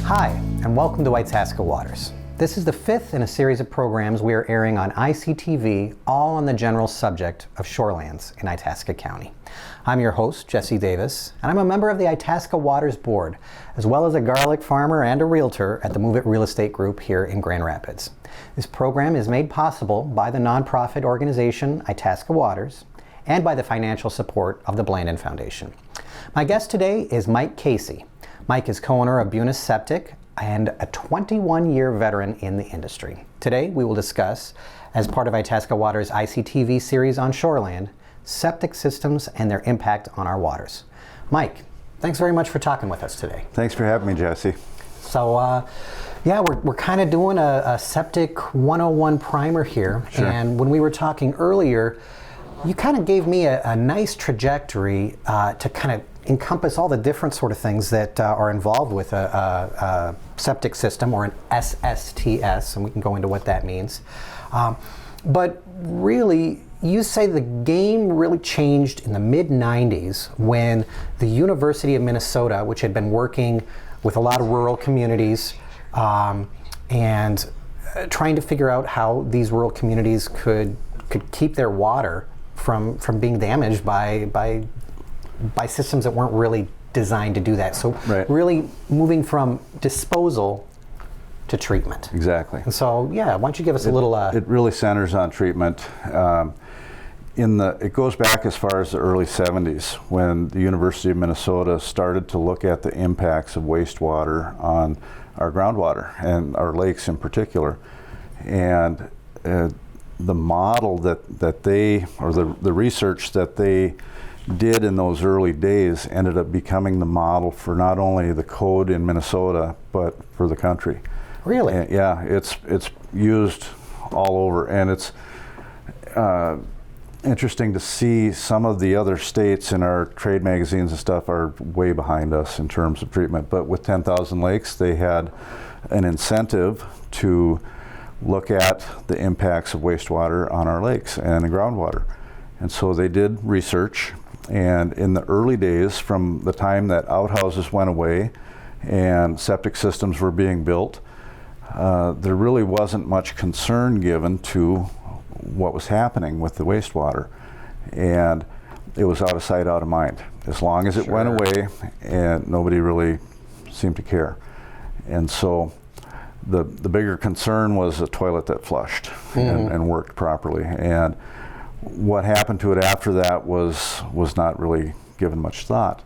Hi, and welcome to Itasca Waters. This is the fifth in a series of programs we are airing on ICTV, all on the general subject of shorelands in Itasca County. I'm your host, Jesse Davis, and I'm a member of the Itasca Waters Board, as well as a garlic farmer and a realtor at the Move It Real Estate Group here in Grand Rapids. This program is made possible by the nonprofit organization Itasca Waters and by the financial support of the Blandin Foundation. My guest today is Mike Casey. Mike is co-owner of Bunes Septic and a 21-year veteran in the industry. Today we will discuss, as part of Itasca Waters' ICTV series on shoreland, septic systems and their impact on our waters. Mike, thanks very much for talking with us today. Thanks for having me, Jesse. So, we're kind of doing a Septic 101 primer here. Sure. And when we were talking earlier, you kind of gave me a nice trajectory to kind of encompass all the different sort of things that are involved with a septic system, or an SSTS, and we can go into what that means. But really, you say the game really changed in the mid-90s when the University of Minnesota, which had been working with a lot of rural communities and trying to figure out how these rural communities could keep their water from being damaged by systems that weren't really designed to do that. So right. Really moving from disposal to treatment. Exactly. And so, why don't you give us a little... It really centers on treatment. It goes back as far as the early 70s when the University of Minnesota started to look at the impacts of wastewater on our groundwater and our lakes in particular. And the model that they, or the research that they did in those early days ended up becoming the model for not only the code in Minnesota, but for the country. Really? And yeah, it's used all over, and it's interesting to see some of the other states in our trade magazines and stuff are way behind us in terms of treatment. But with 10,000 lakes, they had an incentive to look at the impacts of wastewater on our lakes and the groundwater. And so they did research, and in the early days, from the time that outhouses went away and septic systems were being built, there really wasn't much concern given to what was happening with the wastewater. And it was out of sight, out of mind. As long as it went away, and nobody really seemed to care. And so the bigger concern was a toilet that flushed and worked properly. And what happened to it after that was not really given much thought.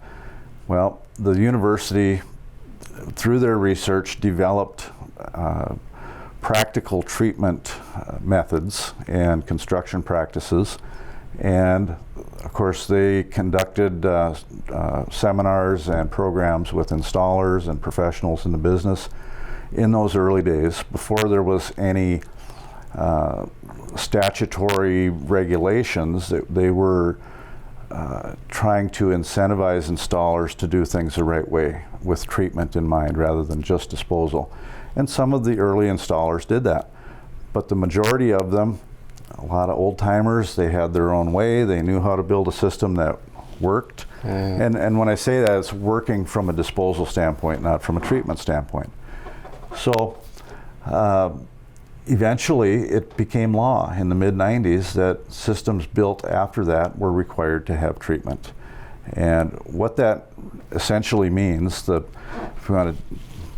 Well, the university, through their research, developed practical treatment methods and construction practices. And of course, they conducted seminars and programs with installers and professionals in the business in those early days, before there was any statutory regulations. They were trying to incentivize installers to do things the right way with treatment in mind rather than just disposal. And some of the early installers did that. But the majority of them, a lot of old timers, they had their own way. They knew how to build a system that worked. And when I say that, it's working from a disposal standpoint, not from a treatment standpoint. So eventually it became law in the mid-90s that systems built after that were required to have treatment. And what that essentially means, if we want to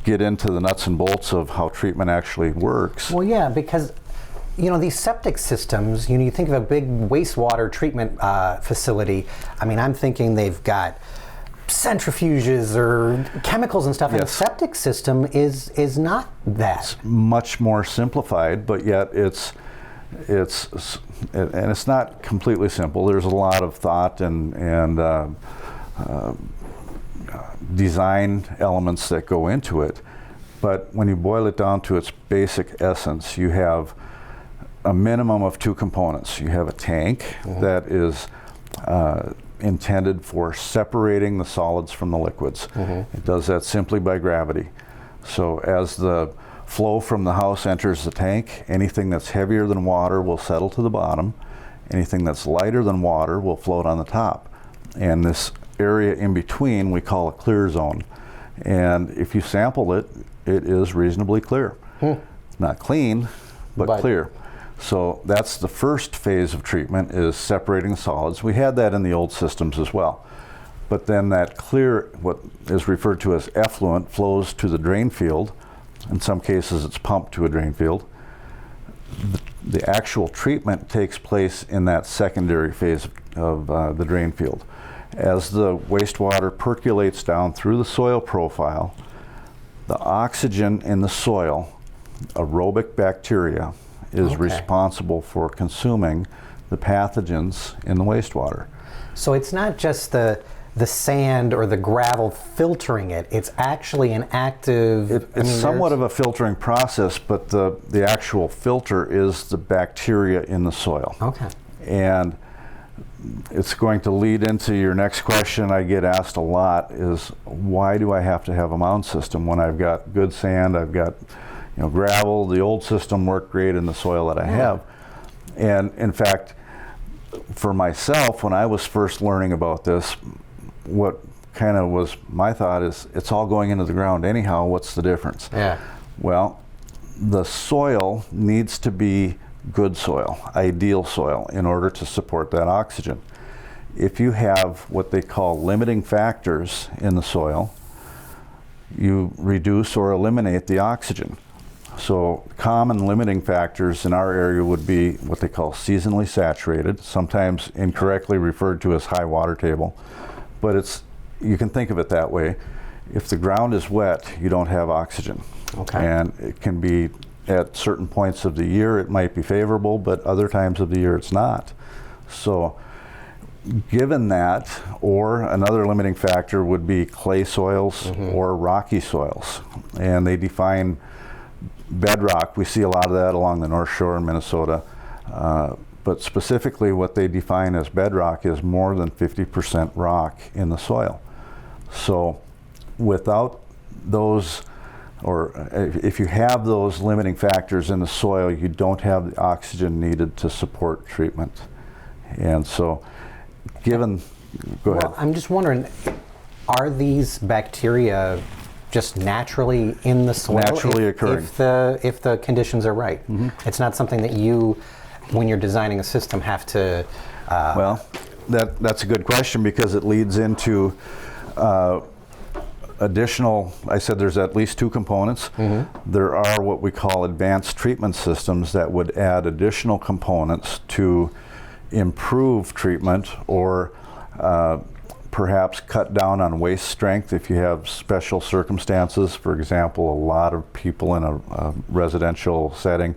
get into the nuts and bolts of how treatment actually works. Well, yeah, because these septic systems, you think of a big wastewater treatment facility. I mean, I'm thinking they've got centrifuges or chemicals and stuff. Yes. And the septic system is not that. It's much more simplified, but yet it's not completely simple. There's a lot of thought and design elements that go into it. But when you boil it down to its basic essence, you have a minimum of two components. You have a tank that is intended for separating the solids from the liquids. It does that simply by gravity. So as the flow from the house enters the tank, anything that's heavier than water will settle to the bottom. Anything that's lighter than water will float on the top. And this area in between we call a clear zone. And if you sample it, it is reasonably clear. Not clean, but clear. So that's the first phase of treatment, is separating solids. We had that in the old systems as well. But then that clear, what is referred to as effluent, flows to the drain field. In some cases it's pumped to a drain field. The actual treatment takes place in that secondary phase of the drain field. As the wastewater percolates down through the soil profile, the oxygen in the soil, aerobic bacteria, is responsible for consuming the pathogens in the wastewater. So it's not just the sand or the gravel filtering it, it's actually an active... It's somewhat of a filtering process, but the actual filter is the bacteria in the soil. Okay. And it's going to lead into your next question I get asked a lot, is why do I have to have a mound system when I've got good sand, I've got gravel? The old system worked great in the soil that I have. And in fact, for myself, when I was first learning about this, what kind of was my thought is, it's all going into the ground anyhow, what's the difference? Yeah. Well, the soil needs to be good soil, ideal soil, in order to support that oxygen. If you have what they call limiting factors in the soil, you reduce or eliminate the oxygen. So common limiting factors in our area would be what they call seasonally saturated, sometimes incorrectly referred to as high water table. But you can think of it that way. If the ground is wet, you don't have oxygen. Okay. And it can be, at certain points of the year, it might be favorable, but other times of the year it's not. So given that, or another limiting factor would be clay soils or rocky soils. And they define bedrock. We see a lot of that along the North Shore in Minnesota. But specifically what they define as bedrock is more than 50% rock in the soil. So without those, or if you have those limiting factors in the soil, you don't have the oxygen needed to support treatment. And so given, go ahead. Well, I'm just wondering, are these bacteria just naturally in the soil? Naturally occurring. If the conditions are right. It's not something that you, when you're designing a system, have to... Well, that's a good question, because it leads into additional, I said there's at least two components. There are what we call advanced treatment systems that would add additional components to improve treatment, or perhaps cut down on waste strength if you have special circumstances. For example, a lot of people in a residential setting,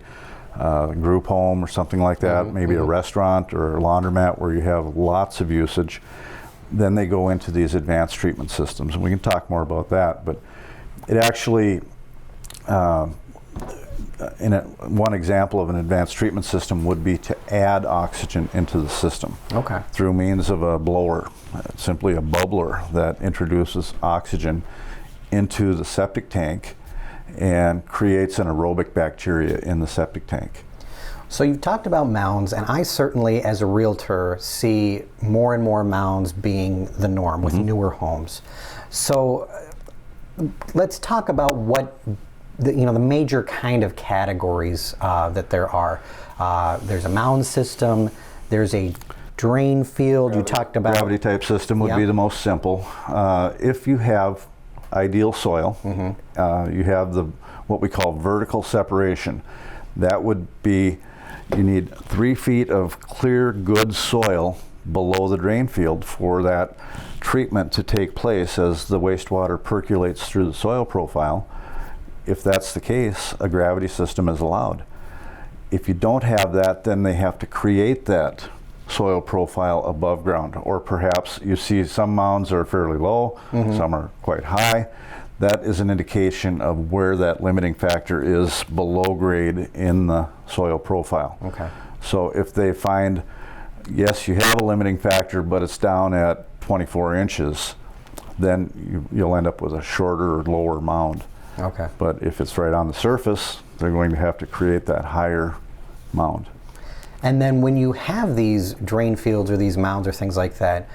group home or something like that, maybe a restaurant or a laundromat where you have lots of usage, then they go into these advanced treatment systems. And we can talk more about that, but it actually, one example of an advanced treatment system would be to add oxygen into the system through means of a blower, simply a bubbler that introduces oxygen into the septic tank and creates an aerobic bacteria in the septic tank. So you've talked about mounds, and I certainly, as a realtor, see more and more mounds being the norm with newer homes. So let's talk about what the major kind of categories that there are. There's a mound system, there's a drain field. You talked about gravity type system would be the most simple. If you have ideal soil, you have what we call vertical separation. That would be, you need 3 feet of clear, good soil below the drain field for that treatment to take place as the wastewater percolates through the soil profile. If that's the case, a gravity system is allowed. If you don't have that, then they have to create that soil profile above ground, or perhaps you see some mounds are fairly low, some are quite high. That is an indication of where that limiting factor is below grade in the soil profile. So if they find, yes, you have a limiting factor, but it's down at 24 inches, then you'll end up with a shorter or lower mound. But if it's right on the surface, they're going to have to create that higher mound. And then when you have these drain fields or these mounds or things like that,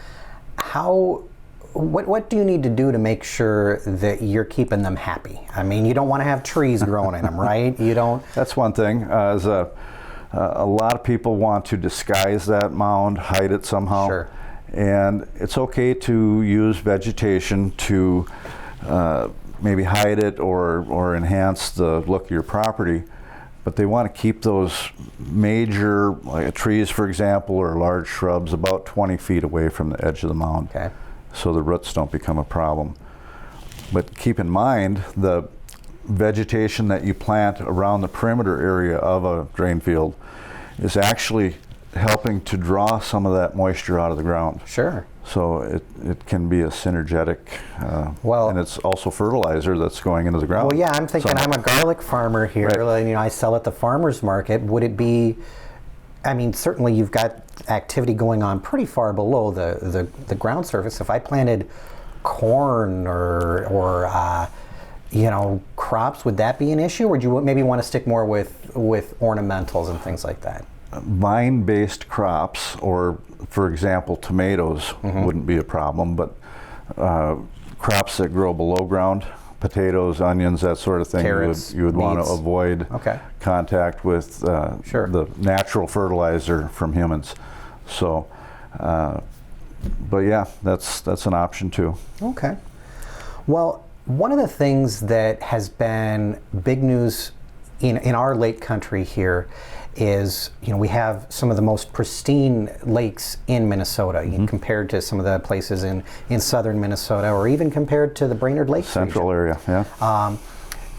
what do you need to do to make sure that you're keeping them happy? I mean, you don't want to have trees growing in them, right? You don't. That's one thing. A lot of people want to disguise that mound, hide it somehow. Sure. And it's okay to use vegetation to maybe hide it or enhance the look of your property. But they want to keep those major, like trees, for example, or large shrubs about 20 feet away from the edge of the mound. Okay. So the roots don't become a problem. But keep in mind the vegetation that you plant around the perimeter area of a drain field is actually helping to draw some of that moisture out of the ground. Sure. So it can be a synergetic, Well, and it's also fertilizer that's going into the ground. Well, yeah, I'm thinking I'm a garlic farmer here. Right. You know, I sell at the farmer's market. Would it be, I mean, certainly you've got activity going on pretty far below the ground surface. If I planted corn or you know, crops, would that be an issue? Or do you maybe want to stick more with ornamentals and things like that? Vine-based crops, or for example, tomatoes wouldn't be a problem, but crops that grow below ground, potatoes, onions, that sort of thing, Carrots, you would want to beets. avoid contact with Sure. the natural fertilizer from humans. So, but yeah, that's an option too. Okay. Well, one of the things that has been big news in our lake country here is, you know, we have some of the most pristine lakes in Minnesota compared to some of the places in southern Minnesota, or even compared to the Brainerd Lake Central region. area, yeah.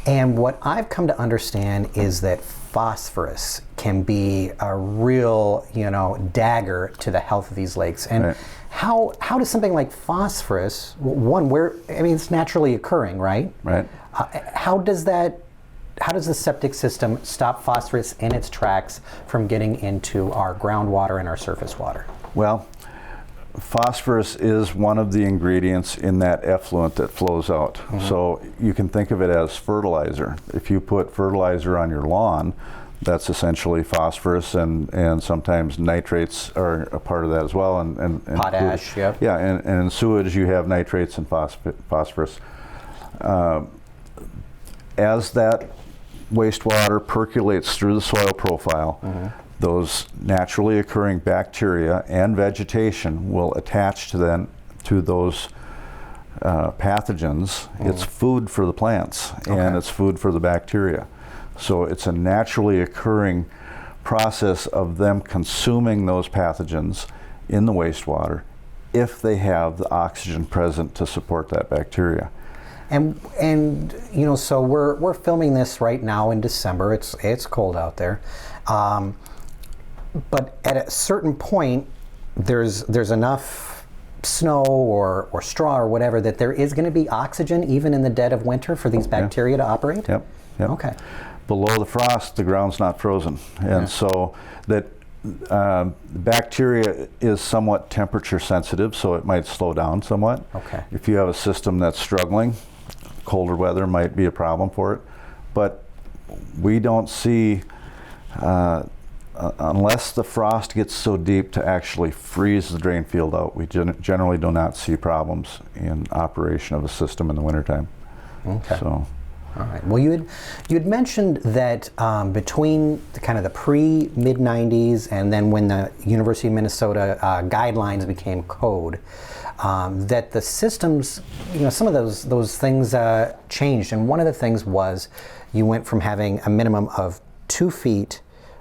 And what I've come to understand is that phosphorus can be a real, you know, dagger to the health of these lakes. And Right. how does something like phosphorus, one, where, I mean, it's naturally occurring, right? Right. How does the septic system stop phosphorus in its tracks from getting into our groundwater and our surface water? Well, phosphorus is one of the ingredients in that effluent that flows out. So you can think of it as fertilizer. If you put fertilizer on your lawn, that's essentially phosphorus, and sometimes nitrates are a part of that as well. And Potash, yep. Yeah, and in sewage you have nitrates and phosphorus. As that wastewater percolates through the soil profile, those naturally occurring bacteria and vegetation will attach to those pathogens. It's food for the plants, and it's food for the bacteria. So it's a naturally occurring process of them consuming those pathogens in the wastewater if they have the oxygen present to support that bacteria. And you know, so we're filming this right now in December. It's cold out there, but at a certain point, there's enough snow or straw or whatever that there is going to be oxygen even in the dead of winter for these bacteria to operate. Yep. Okay. Below the frost, the ground's not frozen, and so that bacteria is somewhat temperature sensitive, so it might slow down somewhat. Okay. If you have a system that's struggling, colder weather might be a problem for it, but we don't see, unless the frost gets so deep to actually freeze the drain field out, we generally do not see problems in operation of a system in the wintertime. Okay. So. All right. Well, you had mentioned that between the pre-mid 90s and then when the University of Minnesota guidelines became code, that the systems, you know, some of those things changed, and one of the things was you went from having a minimum of 2 feet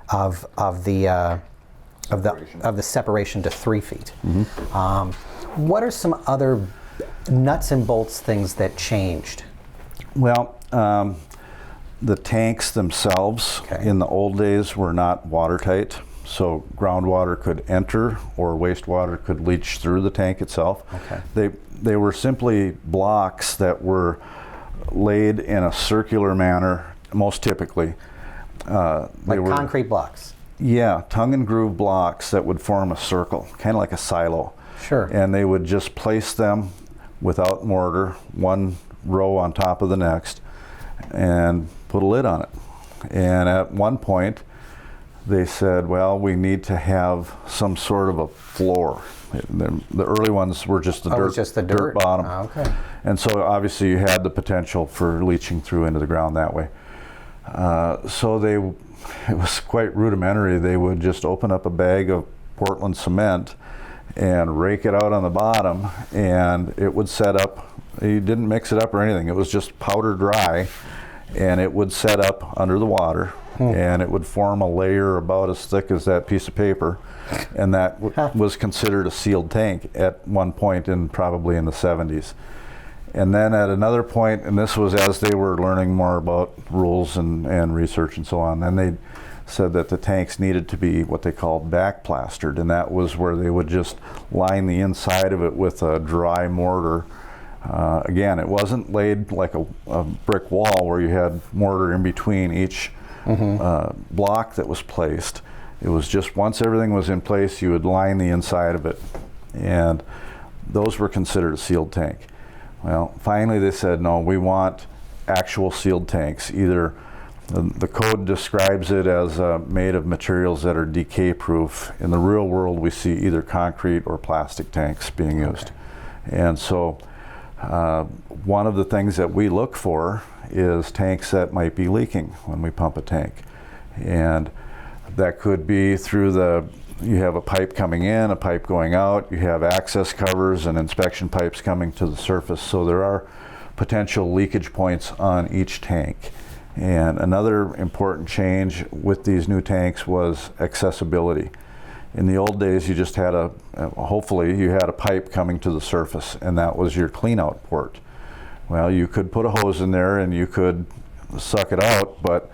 of the separation to 3 feet. What are some other nuts and bolts things that changed? Well, the tanks themselves in the old days were not watertight, so groundwater could enter or wastewater could leach through the tank itself. They were simply blocks that were laid in a circular manner, most typically. Like concrete blocks? Yeah, tongue and groove blocks that would form a circle, kind of like a silo. Sure. And they would just place them without mortar, one row on top of the next, and put a lid on it. And at one point, they said, well, we need to have some sort of a floor. The early ones were just the dirt bottom. Oh, okay. And so obviously you had the potential for leaching through into the ground that way. So it was quite rudimentary. They would just open up a bag of Portland cement and rake it out on the bottom, and it would set up. You didn't mix it up or anything. It was just powder dry, and it would set up under the water, and it would form a layer about as thick as that piece of paper, and that was considered a sealed tank at one point probably in the 70s. And then at another point, and this was as they were learning more about rules and research and so on, then they said that the tanks needed to be what they called back plastered, and that was where they would just line the inside of it with a dry mortar. Again, it wasn't laid like a brick wall where you had mortar in between each block that was placed. It was just once everything was in place, you would line the inside of it, and those were considered a sealed tank. Well, finally they said, no, we want actual sealed tanks. Either the code describes it as made of materials that are decay proof. In the real world, we see either concrete or plastic tanks being used. And so one of the things that we look for is tanks that might be leaking when we pump a tank. And that could be through you have a pipe coming in, a pipe going out, you have access covers and inspection pipes coming to the surface. So there are potential leakage points on each tank. And another important change with these new tanks was accessibility. In the old days, you just had hopefully you had a pipe coming to the surface, and that was your clean out port. Well, you could put a hose in there and you could suck it out, but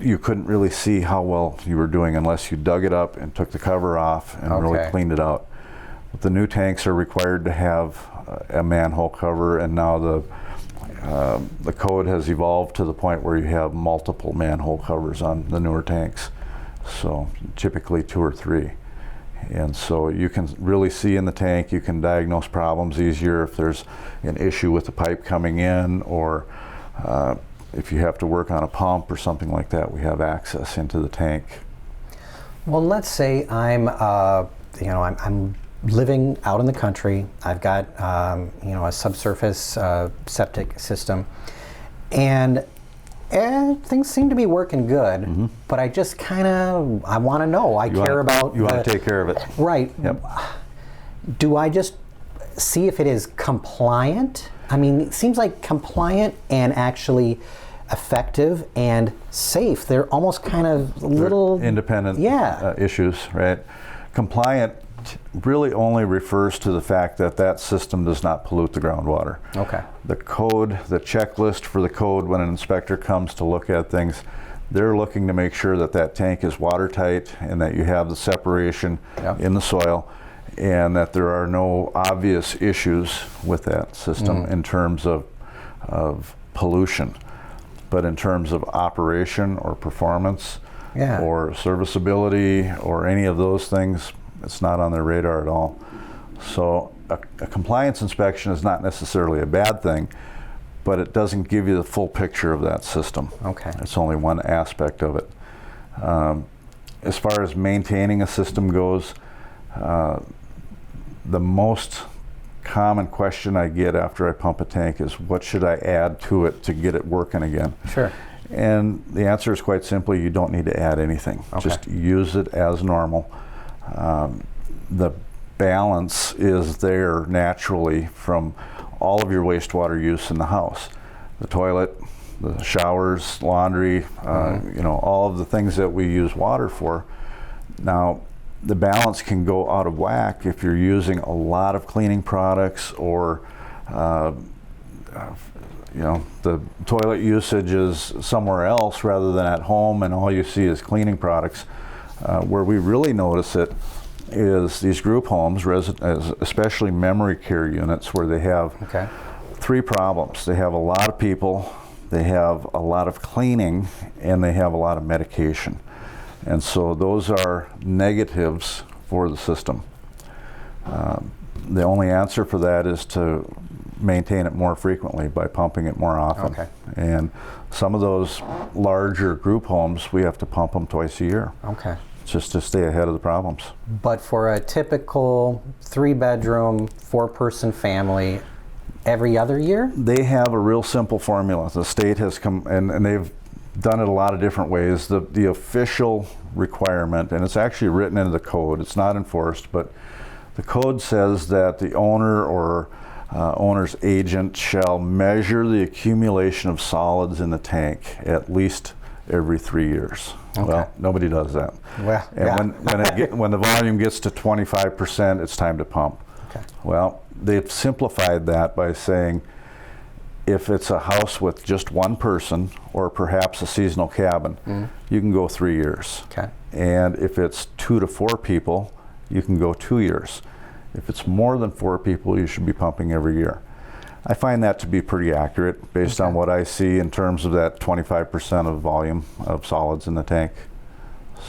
you couldn't really see how well you were doing unless you dug it up and took the cover off and really cleaned it out. But the new tanks are required to have a manhole cover, and now the code has evolved to the point where you have multiple manhole covers on the newer tanks. So typically 2 or 3. And so you can really see in the tank, you can diagnose problems easier if there's an issue with the pipe coming in, or if you have to work on a pump or something like that, we have access into the tank. Well, let's say I'm living out in the country. I've got a subsurface septic system, and things seem to be working good. But I just I want to know. You want to take care of it, right? Yep. Do I just see if it is compliant? I mean, it seems like compliant and actually effective and safe. They're almost kind of little independent issues, right? Compliant really only refers to the fact that that system does not pollute the groundwater. Okay. The code, the checklist for the code, when an inspector comes to look at things, they're looking to make sure that that tank is watertight and that you have the separation in the soil, and that there are no obvious issues with that system in terms of pollution. But in terms of operation or performance or serviceability or any of those things, it's not on their radar at all. So a compliance inspection is not necessarily a bad thing, but it doesn't give you the full picture of that system. Okay. It's only one aspect of it. As far as maintaining a system goes, the most common question I get after I pump a tank is, what should I add to it to get it working again? Sure. And the answer is quite simply, you don't need to add anything. Okay. Just use it as normal. The balance is there naturally from all of your wastewater use in the house. The toilet, the showers, laundry, all of the things that we use water for. Now, the balance can go out of whack if you're using a lot of cleaning products, or the toilet usage is somewhere else rather than at home, and all you see is cleaning products. Where we really notice it is these group homes, especially memory care units, where they have 3 problems. They have a lot of people, they have a lot of cleaning, and they have a lot of medication. And so those are negatives for the system. The only answer for that is to maintain it more frequently by pumping it more often. Okay. And some of those larger group homes, we have to pump them twice a year. Okay. Just to stay ahead of the problems. But for a typical 3-bedroom, 4-person family, every other year? They have a real simple formula. The state has come, and they've done it a lot of different ways. The official requirement, and it's actually written into the code, it's not enforced, but the code says that the owner or owner's agent shall measure the accumulation of solids in the tank at least every 3 years. Okay. Well, nobody does that. Well, And when the volume gets to 25%, it's time to pump. Okay. Well, they've simplified that by saying if it's a house with just one person or perhaps a seasonal cabin, you can go 3 years. Okay. And if it's 2 to 4 people, you can go 2 years. If it's more than 4 people, you should be pumping every year. I find that to be pretty accurate based on what I see in terms of that 25% of volume of solids in the tank.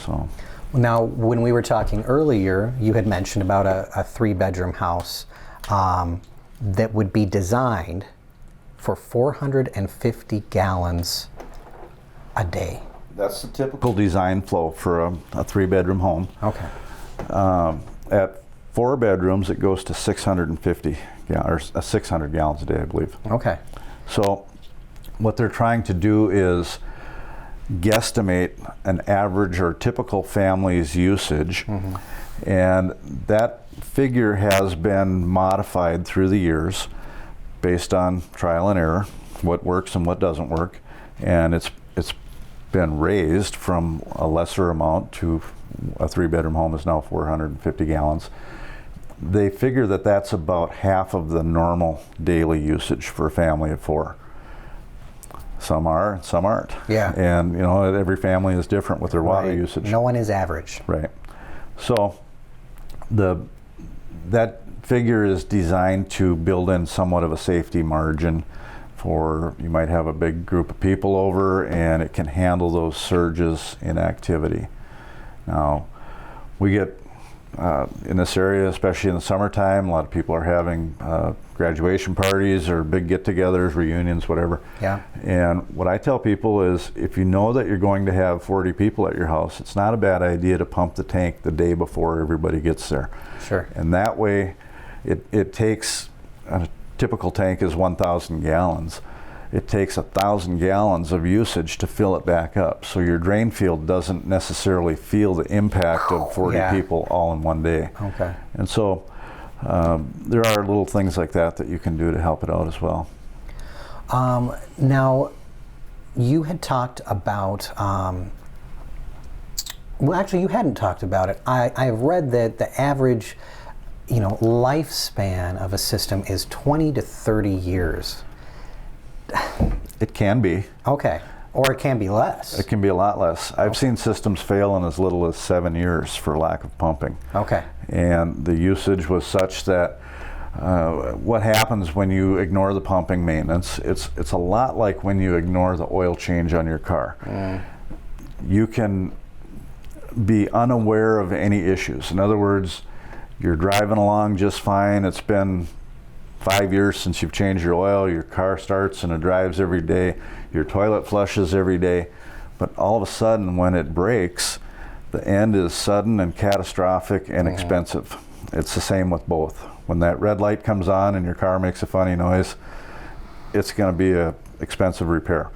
So. Now, when we were talking earlier, you had mentioned about a 3-bedroom house that would be designed for 450 gallons a day. That's the typical design flow for a 3-bedroom home. Okay. At 4 bedrooms, it goes to 650 or 600 gallons a day, I believe. Okay. So what they're trying to do is guesstimate an average or typical family's usage, and that figure has been modified through the years based on trial and error, what works and what doesn't work, and it's been raised from a lesser amount to a 3-bedroom home is now 450 gallons. They figure that that's about half of the normal daily usage for a family of 4. Some are, some aren't. Yeah. And every family is different with their water usage. No one is average. Right. So that figure is designed to build in somewhat of a safety margin for, you might have a big group of people over and it can handle those surges in activity. Now, we get in this area, especially in the summertime, a lot of people are having graduation parties or big get-togethers, reunions, whatever. Yeah. And what I tell people is, if you know that you're going to have 40 people at your house, it's not a bad idea to pump the tank the day before everybody gets there. Sure. And that way, it takes, a typical tank is 1,000 gallons. It takes 1,000 gallons of usage to fill it back up. So your drain field doesn't necessarily feel the impact of 40 people all in one day. Okay. And so there are little things like that you can do to help it out as well. Now, you had talked about, well, actually you hadn't talked about it. I've read that the average, lifespan of a system is 20 to 30 years. It can be. Okay. Or it can be less. It can be a lot less. I've seen systems fail in as little as 7 years for lack of pumping. Okay. And the usage was such that what happens when you ignore the pumping maintenance, it's a lot like when you ignore the oil change on your car. You can be unaware of any issues. In other words, you're driving along just fine. It's been 5 years since you've changed your oil, your car starts and it drives every day, your toilet flushes every day, but all of a sudden when it breaks, the end is sudden and catastrophic and expensive. It's the same with both. When that red light comes on and your car makes a funny noise, it's going to be an expensive repair.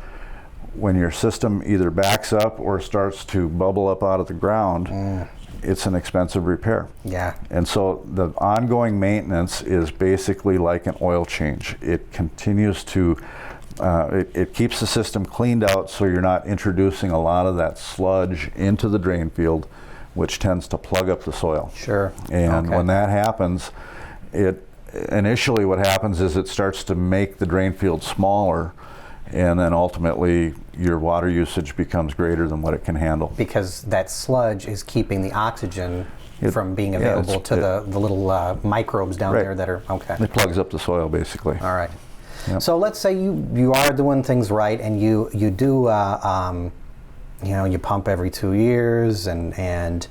When your system either backs up or starts to bubble up out of the ground, it's an expensive repair. Yeah. And so the ongoing maintenance is basically like an oil change. It continues to, it keeps the system cleaned out so you're not introducing a lot of that sludge into the drain field, which tends to plug up the soil. Sure. And when that happens, initially what happens is it starts to make the drain field smaller, and then ultimately your water usage becomes greater than what it can handle. Because that sludge is keeping the oxygen from being available to the little microbes down there that are, It plugs up the soil basically. All right. Yep. So let's say you are doing things right and you do, you pump every 2 years and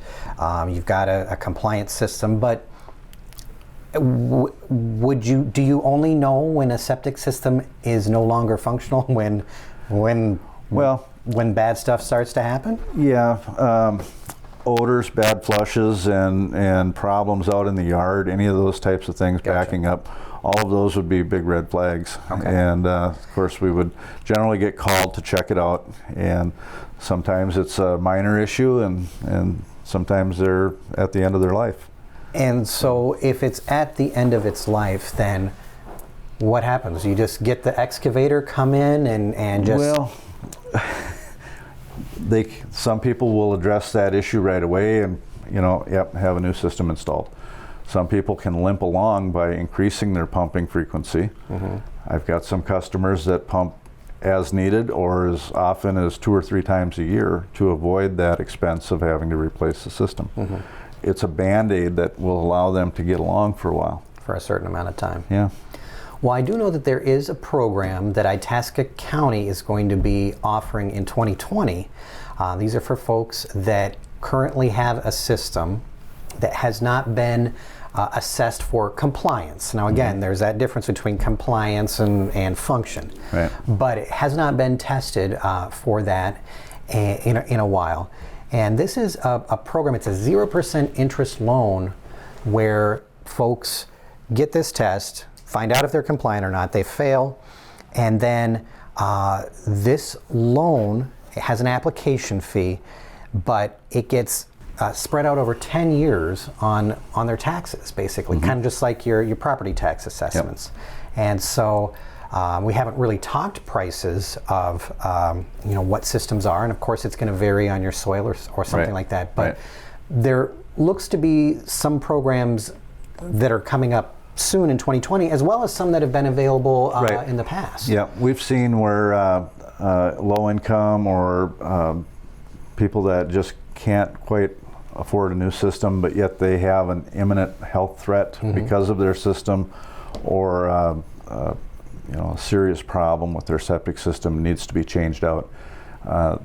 you've got a compliant system, but Do you only know when a septic system is no longer functional when bad stuff starts to happen? Yeah, odors, bad flushes, and problems out in the yard, any of those types of things, backing up, all of those would be big red flags. Okay. And of course we would generally get called to check it out, and sometimes it's a minor issue, and sometimes they're at the end of their life. And so if it's at the end of its life, then what happens? You just get the excavator come in and just... Well, some people will address that issue right away and, have a new system installed. Some people can limp along by increasing their pumping frequency. Mm-hmm. I've got some customers that pump as needed or as often as 2 or 3 times a year to avoid that expense of having to replace the system. Mm-hmm. It's a Band-Aid that will allow them to get along for a while. For a certain amount of time. Yeah. Well, I do know that there is a program that Itasca County is going to be offering in 2020. These are for folks that currently have a system that has not been assessed for compliance. Now again, there's that difference between compliance and function. Right. But it has not been tested for that in a while. And this is a program, it's a 0% interest loan where folks get this test, find out if they're compliant or not, they fail, and then this loan has an application fee, but it gets spread out over 10 years on their taxes, basically, kind of just like your property tax assessments. Yep. And so we haven't really talked prices of what systems are, and of course it's going to vary on your soil or something like that, but there looks to be some programs that are coming up soon in 2020, as well as some that have been available in the past. Yeah, we've seen where low income or people that just can't quite afford a new system, but yet they have an imminent health threat because of their system, or a serious problem with their septic system needs to be changed out.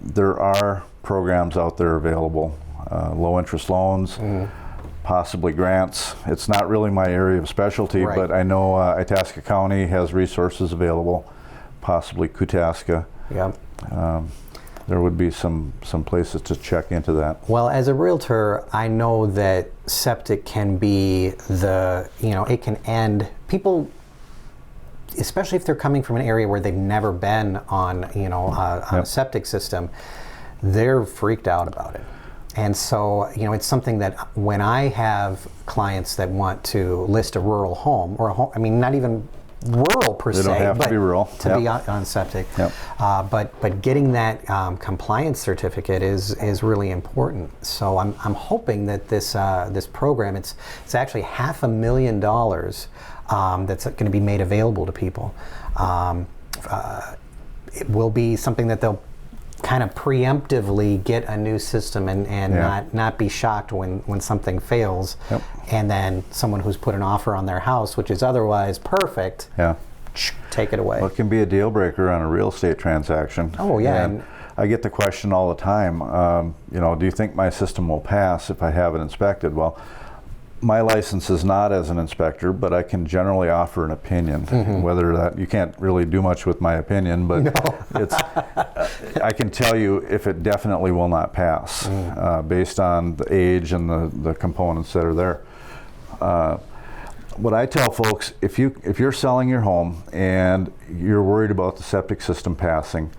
There are programs out there available, low interest loans, possibly grants. It's not really my area of specialty, but I know Itasca County has resources available, possibly Itasca. Yep. There would be some places to check into that. Well, as a realtor, I know that septic can be it can end people, especially if they're coming from an area where they've never been on a septic system, they're freaked out about it. And so, it's something that when I have clients that want to list a rural home, or a home, not even rural per se, they don't have but to be rural to be on septic. Yep. But getting that compliance certificate is really important. So I'm hoping that this program, it's actually $500,000 that's going to be made available to people. It will be something that they'll kind of preemptively get a new system and not be shocked when something fails. Yep. And then someone who's put an offer on their house, which is otherwise perfect, take it away. Well, it can be a deal breaker on a real estate transaction. Oh yeah. And I get the question all the time, do you think my system will pass if I have it inspected? Well, my license is not as an inspector, but I can generally offer an opinion. Whether that, you can't really do much with my opinion, but I can tell you if it definitely will not pass based on the age and the components that are there. What I tell folks, if you're selling your home and you're worried about the septic system passing,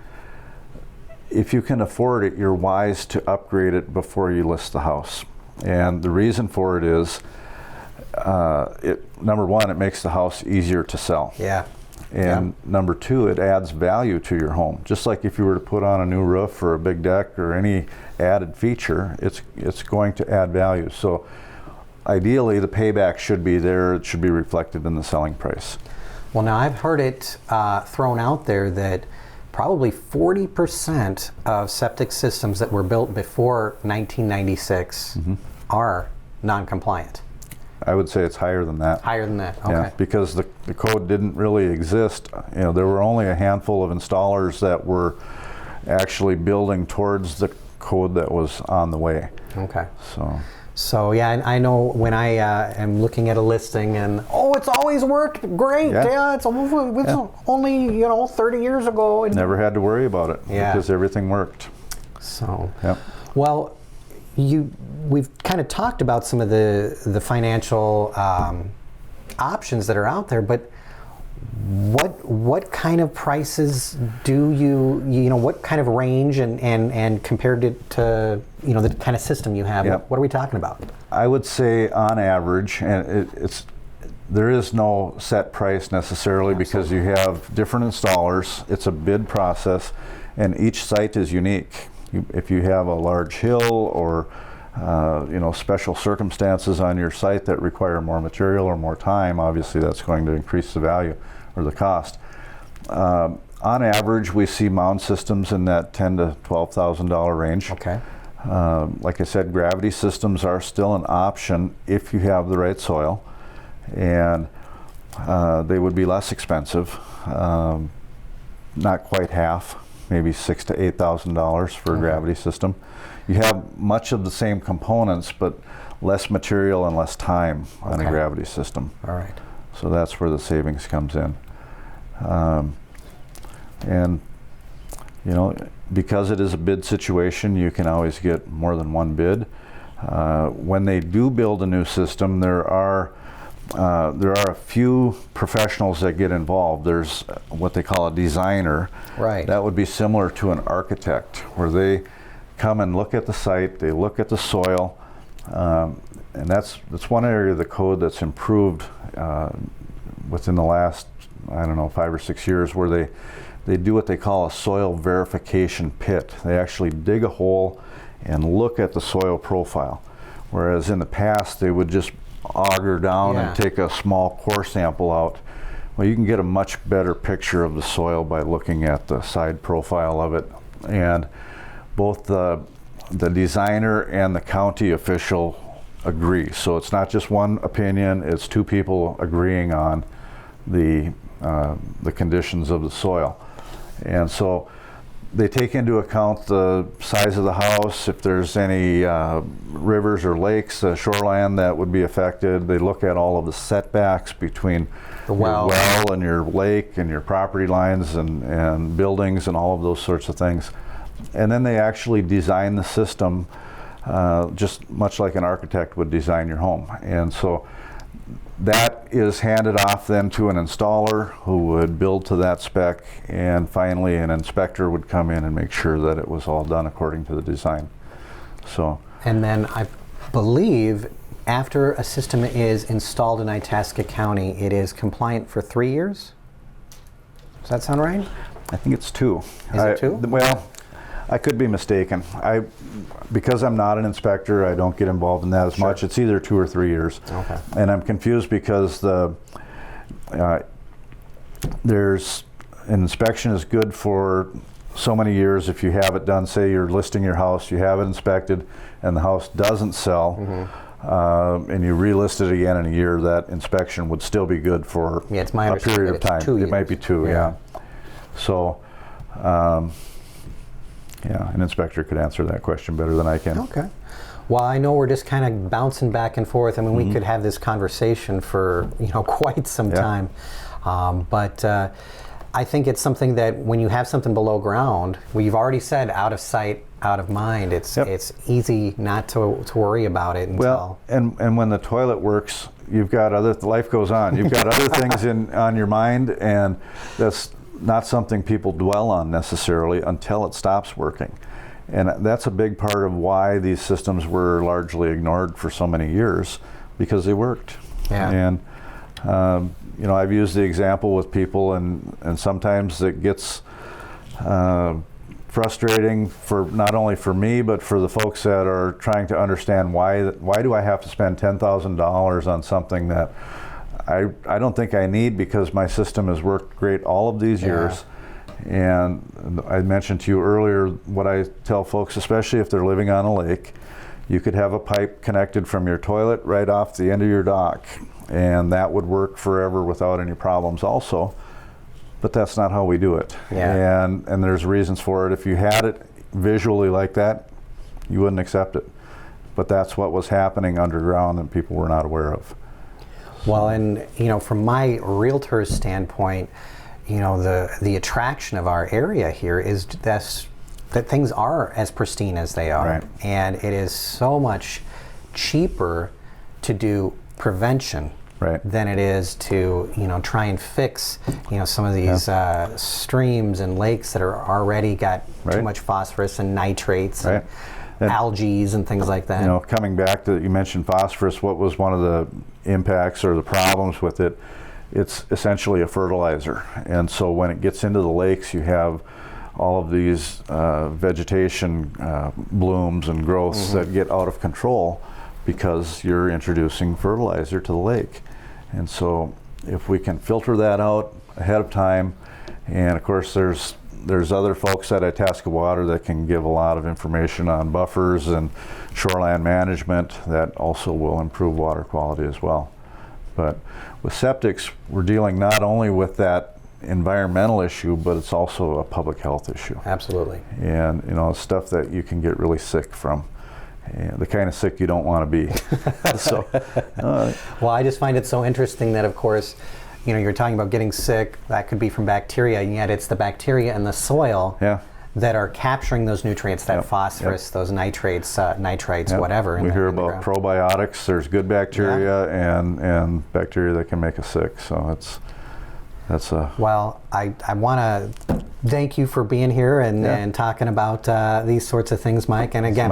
if you can afford it, you're wise to upgrade it before you list the house. And the reason for it is, number one, it makes the house easier to sell. Yeah. And number two, it adds value to your home. Just like if you were to put on a new roof or a big deck or any added feature, it's going to add value. So ideally, the payback should be there. It should be reflected in the selling price. Well, now I've heard it thrown out there that probably 40% of septic systems that were built before 1996 are non-compliant. I would say it's higher than that. Higher than that, okay. Yeah, because the code didn't really exist. There were only a handful of installers that were actually building towards the code that was on the way. Okay. So yeah, I know when I am looking at a listing and it's always worked great. Yeah, it's only 30 years ago. And never had to worry about it because everything worked. So well, we've kind of talked about some of the financial options that are out there, but what kind of prices do what kind of range and compared it to the kind of system you have, what are we talking about? I would say on average, and there is no set price necessarily. Absolutely. Because you have different installers. It's a bid process, and each site is unique. If you have a large hill or special circumstances on your site that require more material or more time, obviously that's going to increase the value or the cost. On average, we see mound systems in that $10,000 to $12,000 range. Okay. Like I said, gravity systems are still an option if you have the right soil, and they would be less expensive, not quite half, maybe $6,000 to $8,000 for a gravity system. You have much of the same components, but less material and less time on a gravity system. All right. So that's where the savings comes in. And because it is a bid situation, you can always get more than one bid. When they do build a new system, there are a few professionals that get involved. There's what they call a designer. Right. That would be similar to an architect, where they come and look at the site, they look at the soil, and that's one area of the code that's improved within the last, 5 or 6 years, where they do what they call a soil verification pit. They actually dig a hole and look at the soil profile, whereas in the past they would just auger down and take a small core sample out. Well, you can get a much better picture of the soil by looking at the side profile of it, and both the designer and the county official agree. So it's not just one opinion, it's two people agreeing on the conditions of the soil. And so they take into account the size of the house, if there's any rivers or lakes, shoreline that would be affected. They look at all of the setbacks between the well and your lake and your property lines and buildings and all of those sorts of things. And then they actually design the system just much like an architect would design your home. And so that is handed off then to an installer who would build to that spec, and finally an inspector would come in and make sure that it was all done according to the design. And then I believe after a system is installed in Itasca County, it is compliant for 3 years? Does that sound right? I think it's 2. Is it 2? Well, I could be mistaken. Because I'm not an inspector, I don't get involved in that as much. It's either 2 or 3 years. Okay. And I'm confused because there's an inspection is good for so many years. If you have it done, say you're listing your house, you have it inspected, and the house doesn't sell, and you relist it again in a year, that inspection would still be good for it's my a period of time. 2 years. It might be 2, yeah. So. An inspector could answer that question better than I can. Okay. Well, I know we're just kind of bouncing back and forth. I mean, we could have this conversation for quite some time, but I think it's something that when you have something below ground, you've already said out of sight, out of mind. It's easy not to worry about it. Well, and when the toilet works, you've got life goes on. You've got other things on your mind, and that's not something people dwell on necessarily until it stops working. And that's a big part of why these systems were largely ignored for so many years, because they worked. And I've used the example with people, and sometimes it gets frustrating for not only for me, but for the folks that are trying to understand why do I have to spend $10,000 on something that I don't think I need, because my system has worked great all of these years. And I mentioned to you earlier what I tell folks, especially if they're living on a lake, you could have a pipe connected from your toilet right off the end of your dock, and that would work forever without any problems also. But that's not how we do it. And there's reasons for it. If you had it visually like that, you wouldn't accept it. but that's what was happening underground that people were not aware of. Well, and from my realtor's standpoint, the attraction of our area here is that things are as pristine as they are, Right. and it is so much cheaper to do prevention Right. than it is to try and fix some of these streams and lakes that are already got too Right. much phosphorus and nitrates Right. and algae and things like that. Coming back to, you mentioned phosphorus, what was one of the impacts or the problems with it? It's essentially a fertilizer. And so when it gets into the lakes, you have all of these vegetation blooms and growths that get out of control because you're introducing fertilizer to the lake. And so if we can filter that out ahead of time, and of course there's other folks at Itasca Water that can give a lot of information on buffers and shoreline management that also will improve water quality as well. But with septics, we're dealing not only with that environmental issue, but it's also a public health issue. Absolutely. And stuff that you can get really sick from. And the kind of sick you don't want to be. So, well, I just find it so interesting that, of course, you're talking about getting sick. That could be from bacteria, and yet it's the bacteria in the soil that are capturing those nutrients, that phosphorus, those nitrates, nitrites, whatever. We hear about probiotics. There's good bacteria and bacteria that can make us sick. So that's a... Well, I want to thank you for being here and talking about these sorts of things, Mike. And again,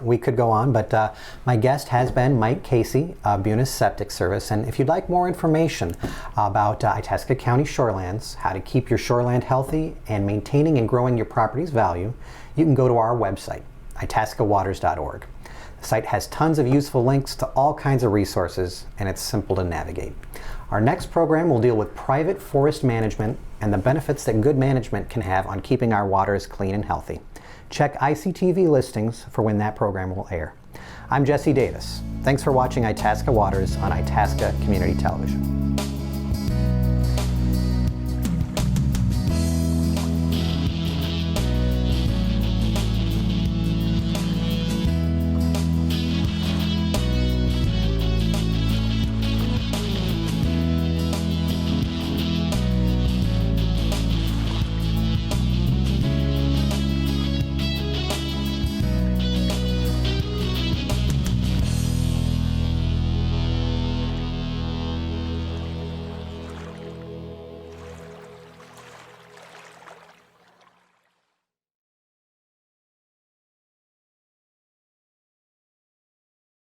we could go on, but my guest has been Mike Casey, Bunes Septic Service. And if you'd like more information about Itasca County shorelands, how to keep your shoreland healthy, and maintaining and growing your property's value, you can go to our website, itascawaters.org. The site has tons of useful links to all kinds of resources, and it's simple to navigate. Our next program will deal with private forest management and the benefits that good management can have on keeping our waters clean and healthy. Check ICTV listings for when that program will air. I'm Jesse Davis. Thanks for watching Itasca Waters on Itasca Community Television.